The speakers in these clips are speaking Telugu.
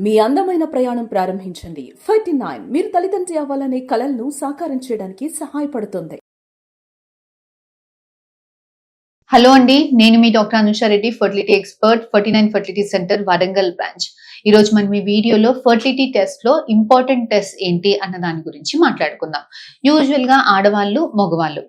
మీ అందమైన ప్రయాణం ప్రారంభించండి. 39 మీరు తల్లిదండ్రి అవ్వాలనే కలలను సాకారం చేయడానికి సహాయపడుతుంది. హలో అండి, నేను మీ doctor Anusha Reddy, fertility expert, 49 fertility centre Warangal branch. ఈ రోజు మనం ఈ వీడియోలో ఫర్టిలిటీ టెస్ట్ లో ఇంపార్టెంట్ టెస్ట్ ఏంటి అన్న దాని గురించి మాట్లాడుకుందాం. యూజువల్ గా ఆడవాళ్ళు,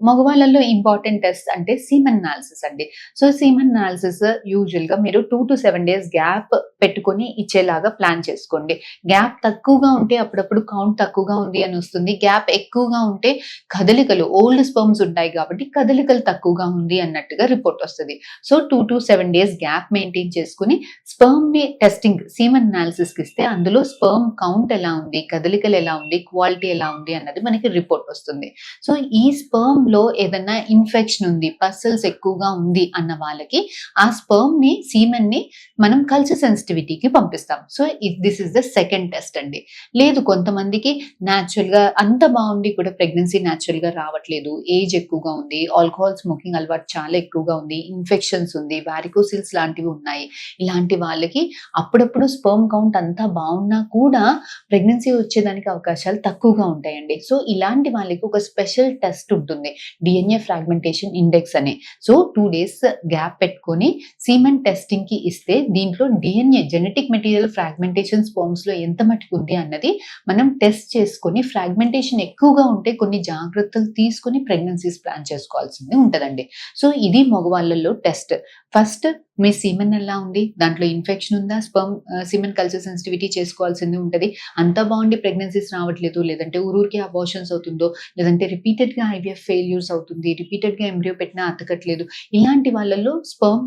మగవాళ్ళలో ఇంపార్టెంట్ టెస్ట్ అంటే సీమన్ అనాలిసిస్ అండి. సో సీమన్ అనాలిసిస్ యూజువల్ గా మీరు 2 to 7 days గ్యాప్ పెట్టుకొని ఇచ్చేలాగా ప్లాన్ చేసుకోండి. గ్యాప్ తక్కువగా ఉంటే అప్పుడప్పుడు కౌంట్ తక్కువగా ఉంది అని వస్తుంది. గ్యాప్ ఎక్కువగా ఉంటే కదలికలు, ఓల్డ్ స్పర్మ్స్ ఉంటాయి కాబట్టి కదలికలు తక్కువగా ఉంది అన్నట్టుగా రిపోర్ట్ వస్తుంది. So 2 to 7 days gap maintain చేసుకుని స్పర్మ్ ని టెస్టింగ్ సీమన్ అనాలిసిస్ కి ఇస్తే అందులో స్పర్మ్ కౌంట్ ఎలా ఉంది, కదలికలు ఎలా ఉంది, క్వాలిటీ ఎలా ఉంది అన్నది మనకి రిపోర్ట్ వస్తుంది. సో ఈ స్పర్మ్ లో ఏదైనా ఇన్ఫెక్షన్ ఉంది, పసల్స్ ఎక్కువగా ఉంది అన్న వాళ్ళకి ఆ స్పర్మ్ ని, సీమన్ ని మనం కల్చర్ సెన్సిటివిటీకి పంపిస్తాం. So this is the second test అండి. లేదు కొంతమందికి న్యాచురల్ గా అంత బాగుండి కూడా ప్రెగ్నెన్సీ న్యాచురల్ గా రావట్లేదు, ఏజ్ ఎక్కువగా ఉంది, ఆల్కహాల్ స్మోకింగ్ అలవాటు చాలా ఎక్కువగా ఉంది, ఇన్ఫెక్షన్స్ ఉంది, వారికోసిల్స్ లాంటివి ఉన్నాయి. ఇలాంటి వాళ్ళకి అప్పుడప్పుడు స్పర్మ్ కౌంట్ అంతా బాగున్నా కూడా ప్రెగ్నెన్సీ వచ్చేదానికి అవకాశాలు తక్కువగా ఉంటాయండి. సో ఇలాంటి వాళ్ళకి ఒక స్పెషల్ టెస్ట్ ఉంటుంది, డిఎన్ఏ ఫ్రాగ్మెంటేషన్ ఇండెక్స్ అని. సో 2 days గ్యాప్ పెట్టుకొని సీమన్ టెస్టింగ్ కి ఇస్తే దీంట్లో DNA, genetic material fragmentation sperms లో ఎంత మటుకు ఉంది అన్నది మనం టెస్ట్ చేసుకొని, ఫ్రాగ్మెంటేషన్ ఎక్కువగా ఉంటే కొన్ని జాగ్రత్తలు తీసుకొని ప్రెగ్నెన్సీస్ ప్లాన్ చేసుకోవాల్సింది ఉంటదండి. సో ఇది మగవాళ్ళలో టెస్ట్. ఫస్ట్ మీ సీమన్ ఎలా ఉంది, దాంట్లో ఇన్ఫెక్షన్ ఉందా, స్పర్మ్ సీమన్ కల్చర్ సెన్సిటివిటీ చేసుకోవాల్సింది ఉంటది. అంతా బాగుండి ప్రెగ్నెన్సీస్ రావట్లేదు, లేదంటే ఊరూరికి అబార్షన్స్ అవుతుందో, లేదంటే రిపీటెడ్ గా ఐవీఎఫ్ ఫెయిల్యూర్స్ అవుతుంది, రిపీటెడ్ గా ఎంబ్రియో పెట్టినా అతకట్లేదు, ఇలాంటి వాళ్ళలో sperm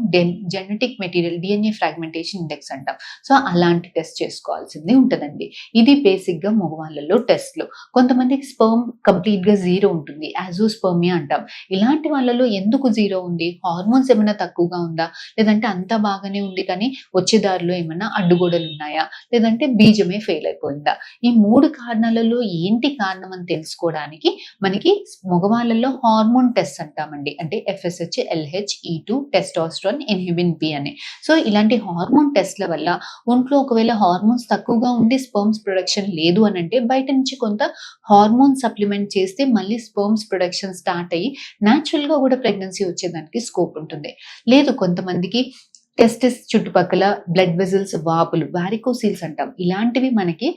genetic material DNA fragmentation index అంటాం. సో అలాంటి టెస్ట్ చేసుకోవాల్సింది ఉంటదండి. ఇది బేసిక్ గా మగవాళ్ళలో టెస్ట్లు. కొంతమందికి స్పర్మ్ కంప్లీట్ గా జీరో ఉంటుంది, యాజోస్పర్మియా అంటాం. ఇలాంటి వాళ్ళలో ఎందుకు జీరో ఉంది, హార్మోన్స్ ఏమైనా తక్కువగా ఉందా, లేదంటే అంతా బాగానే ఉంది కానీ వచ్చే దారిలో ఏమన్నా అడ్డుగోడలు ఉన్నాయా, లేదంటే బీజమే ఫెయిల్ అయిపోయిందా, ఈ 3 కారణాలలో ఏంటి కారణం అని తెలుసుకోవడానికి మనకి మగవాళ్ళలో హార్మోన్ టెస్ట్ అంటామండి. అంటే FSH, LH, E2, testosterone, inhibin B అని. సో ఇలాంటి హార్మోన్ టెస్ట్ల వల్ల ఒంట్లో ఒకవేళ హార్మోన్స్ తక్కువగా ఉండి స్పర్మ్స్ ప్రొడక్షన్ లేదు అని అంటే బయట నుంచి కొంత హార్మోన్ సప్లిమెంట్ చేస్తే మళ్ళీ స్పర్మ్స్ ప్రొడక్షన్ స్టార్ట్ అయ్యి న్యాచురల్ గా కూడా ప్రెగ్నెన్సీ వచ్చేదానికి స్కోప్ ఉంటుంది. లేదు కొంతమందికి టెస్టిస్ చుట్టుపక్కల బ్లడ్ వెజల్స్ వాపులు, వారికోసిల్స్ అంటాం. ఇలాంటివి మనకి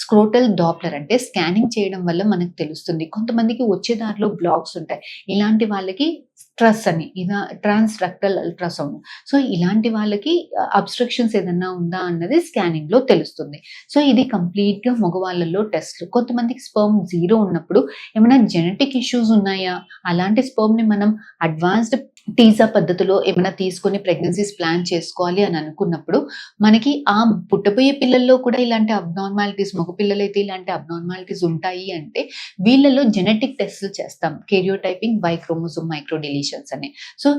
స్క్రోటల్ డాప్లర్ అంటే స్కానింగ్ చేయడం వల్ల మనకు తెలుస్తుంది. కొంతమందికి వచ్చే దారిలో బ్లాక్స్ ఉంటాయి, ఇలాంటి వాళ్ళకి స్ట్రెస్ అని, ఇలా ట్రాన్స్ రెక్టల్ అల్ట్రాసౌండ్. సో ఇలాంటి వాళ్ళకి అబ్స్ట్రక్షన్స్ ఏదన్నా ఉందా అన్నది స్కానింగ్ లో తెలుస్తుంది. సో ఇది కంప్లీట్ గా మగవాళ్ళలో టెస్ట్లు. కొంతమందికి స్పర్మ్ జీరో ఉన్నప్పుడు ఏమైనా జెనెటిక్ ఇష్యూస్ ఉన్నాయా, అలాంటి స్పర్మ్ ని మనం అడ్వాన్స్డ్ టీజా పద్ధతిలో ఏమైనా తీసుకొని ప్రెగ్నెన్సీస్ ప్లాన్ చేసుకోవాలి అని అనుకున్నప్పుడు మనకి ఆ పుట్టబోయే పిల్లల్లో కూడా ఇలాంటి అబ్నార్మాలిటీస్, మగ పిల్లలైతే ఇలాంటి అబ్నార్మాలిటీస్ ఉంటాయి అంటే వీళ్ళలో జెనెటిక్ టెస్ట్లు చేస్తాం, కెరియోటైపింగ్, బై క్రోమోసోమ్ మైక్రో డిలీషన్స్ అని. సో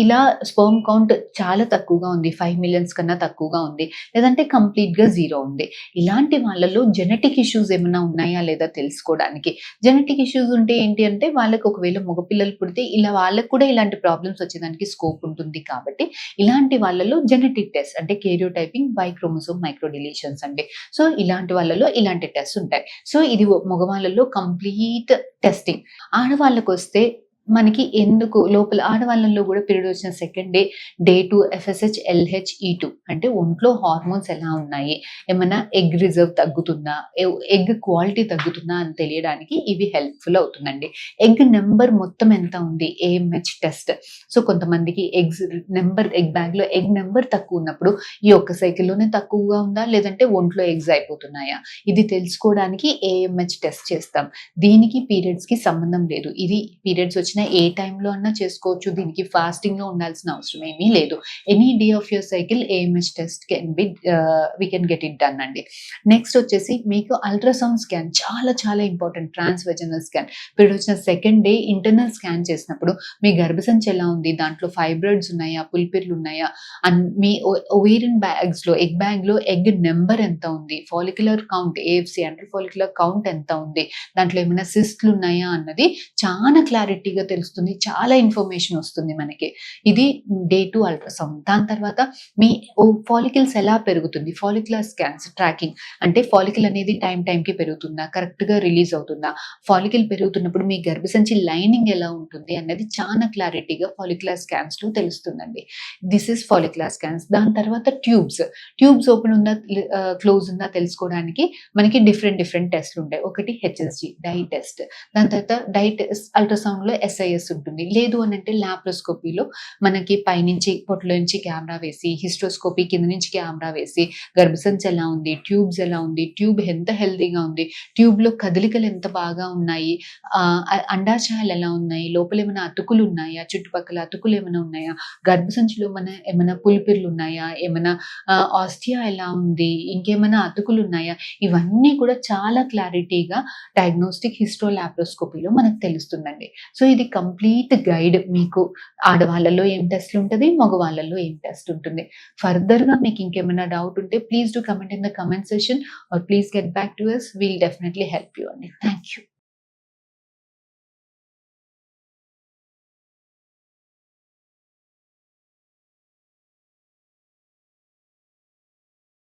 ఇలా స్పర్మ్ కౌంట్ చాలా తక్కువగా ఉంది, 5 million కన్నా తక్కువగా ఉంది, లేదంటే కంప్లీట్ గా జీరో ఉంది, ఇలాంటి వాళ్ళలో జెనెటిక్ ఇష్యూస్ ఏమైనా ఉన్నాయా లేదా తెలుసుకోవడానికి. జెనెటిక్ ఇష్యూస్ ఉంటే ఏంటి అంటే వాళ్ళకి ఒకవేళ మగపిల్లలు పుడితే ఇలా వాళ్ళకు కూడా ఇలాంటి ప్రాబ్లమ్స్ వచ్చేదానికి స్కోప్ ఉంటుంది. కాబట్టి ఇలాంటి వాళ్ళలో జెనెటిక్ టెస్ట్ అంటే కెరియోటైపింగ్, బై క్రోమోసోమ్ మైక్రో డిలీషన్స్ అండి. సో ఇలాంటి వాళ్ళలో ఇలాంటి టెస్ట్ ఉంటాయి. సో ఇది మగవాళ్ళలో కంప్లీట్ టెస్టింగ్. ఆడవాళ్ళకు వస్తే మనకి ఎందుకు లోపల ఆడవాళ్ళలో కూడా పీరియడ్ వచ్చిన second day 2 FSH, LH, E2 అంటే ఒంట్లో హార్మోన్స్ ఎలా ఉన్నాయి, ఏమైనా ఎగ్ రిజర్వ్ తగ్గుతుందా, ఎగ్ క్వాలిటీ తగ్గుతుందా అని తెలియడానికి ఇవి హెల్ప్ఫుల్ అవుతుందండి. ఎగ్ నెంబర్ మొత్తం ఎంత ఉంది, AMH టెస్ట్. సో కొంతమందికి ఎగ్ బ్యాగ్ లో ఎగ్ నెంబర్ తక్కువ ఉన్నప్పుడు ఈ ఒక్క సైకిల్లోనే తక్కువగా ఉందా, లేదంటే ఒంట్లో ఎగ్స్ అయిపోతున్నాయా, ఇది తెలుసుకోవడానికి AMH టెస్ట్ చేస్తాం. దీనికి పీరియడ్స్ కి సంబంధం లేదు, ఇది పీరియడ్స్ వచ్చిన ఏ టైంలో అన్నా చేసుకోవచ్చు, దీనికి ఫాస్టింగ్ లో ఉండాల్సిన అవసరం ఏమీ లేదు. Any day of your cycle AMH test we can get it done అండి. నెక్స్ట్ వచ్చేసి మీకు అల్ట్రాసౌండ్ స్కాన్ చాలా చాలా important. Transvaginal scan, period వచ్చిన సెకండ్ డే ఇంటర్నల్ స్కాన్ చేసినప్పుడు మీ గర్భసంచి ఎలా ఉంది, దాంట్లో ఫైబ్రాయిడ్స్ ఉన్నాయా, పుల్పిర్లు ఉన్నాయా, మీ ఓవేరియన్ బ్యాగ్స్ లో, ఎగ్ బ్యాగ్ లో ఎగ్ నెంబర్ ఎంత ఉంది, ఫాలిక్యులర్ కౌంట్ AFC అంటే ఫాలిక్యులర్ కౌంట్ ఎంత ఉంది, దాంట్లో ఏమైనా సిస్ట్లు ఉన్నాయా అన్నది చాలా క్లారిటీగా క్లారిటీగా తెలుస్తుంది, చాలా ఇన్ఫర్మేషన్ వస్తుంది మనకి. ఇది డే 2 అల్ట్రాసౌండ్. దాని తర్వాత మీ ఫాలికల్స్ ఎలా పెరుగుతుంది, ఫాలిక్యులర్ స్కాన్స్ ట్రాకింగ్, అంటే ఫాలికల్ అనేది టైంకి పెరుగుతుందా, కరెక్ట్ గా రిలీజ్ అవుతుందా, ఫాలికల్ పెరుగుతున్నప్పుడు మీ గర్భసంచి లైనింగ్ ఎలా ఉంటుంది అన్నది చాలా క్లారిటీగా ఫాలిక్యులర్ స్కాన్స్ లో తెలుస్తుందండి. This is follicular scans. దాని తర్వాత ట్యూబ్స్ ఓపెన్ ఉందా క్లోజ్ ఉందా తెలుసుకోవడానికి మనకి డిఫరెంట్ టెస్ట్లు ఉంటాయి. ఒకటి హెచ్ఎస్జి డై టెస్ట్, దాని తర్వాత డై టెస్ట్ అల్ట్రాసౌండ్ లో SIS ఉంటుంది. లేదు అని అంటే లాప్రోస్కోపీలో మనకి పైనుంచి పొట్టులో నుంచి కెమెరా వేసి, హిస్ట్రోస్కోపీ కింద నుంచి కెమెరా వేసి గర్భసంచి ఎలా ఉంది, ట్యూబ్స్ ఎలా ఉంది, ట్యూబ్ ఎంత హెల్తీగా ఉంది, ట్యూబ్ లో కదలికలు ఎంత బాగా ఉన్నాయి, అండాశయాలు ఎలా ఉన్నాయి, లోపల ఏమైనా అతుకులు ఉన్నాయా, చుట్టుపక్కల అతుకులు ఏమైనా ఉన్నాయా, గర్భసంచిలో ఏమైనా పులిపిర్లు ఉన్నాయా, ఏమైనా ఆస్టియా ఎలా ఉంది, ఇంకేమైనా అతుకులు ఉన్నాయా, ఇవన్నీ కూడా చాలా క్లారిటీగా డయాగ్నోస్టిక్ హిస్టో లాప్రోస్కోపీలో మనకు తెలుస్తుందండి. సో ఇది కంప్లీట్ గైడ్. మీకు ఆడవాళ్ళలో ఏం టెస్ట్ ఉంటుంది, మగవాళ్ళలో ఏం టెస్ట్ ఉంటుంది. ఫర్దర్ గా మీకు ఇంకేమైనా డౌట్ ఉంటే please do comment in the comment session are please get back to us. We'll definitely help you అండి. Thank you.